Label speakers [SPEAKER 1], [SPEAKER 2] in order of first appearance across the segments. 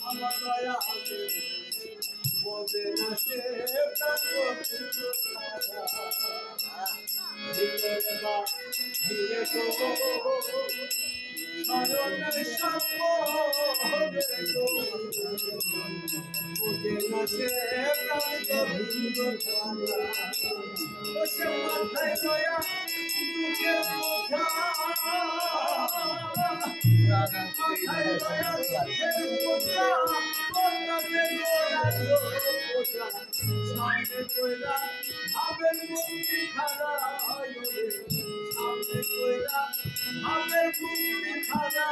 [SPEAKER 1] আমার দয়া বদে না সে ধীরে শরণের সঙ্গ বদে না সে মাথায় দয়া তুকে সামনে কইরা ভাবের মুক্তি খারা সামনে কইরা ভাবের মুক্তি খারা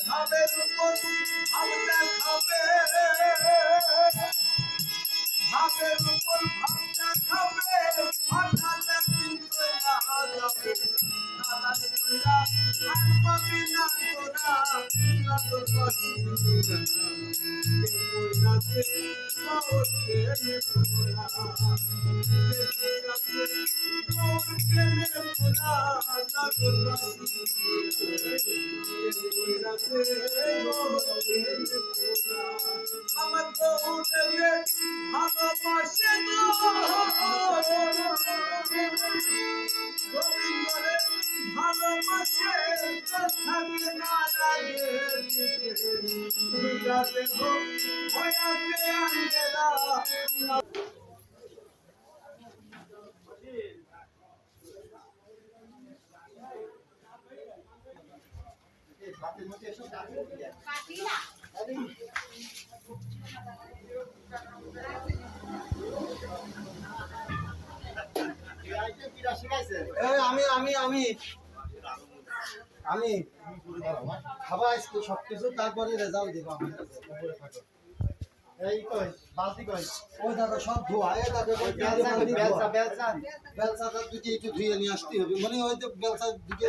[SPEAKER 1] ভাবের উপর ভাবনা খাবে ভাবের উপর ভাবনা খাবে ভাবনা কিন্তু না যাবে দাদা তোরা আর পাবি না তোরা না তো কষ্ট কইরাতে ওকে তোরা প্রেমে তোরা না তোরা আমার তো ভালোবাসে গোবিন্দরে ভালোবাসে থাকে না লাগে রাতে হোক হয়াতে আঙ্গেলা
[SPEAKER 2] আমি খাবার সবকিছু তারপরে রেজাল্ট দিব এই কই বালতি কই ওই দাদা সব ধোয়া এই দাদা বেলচা দুটো একটু ধুয়ে নিয়ে আসতে হবে মানে ওই যে বেলচা দুটো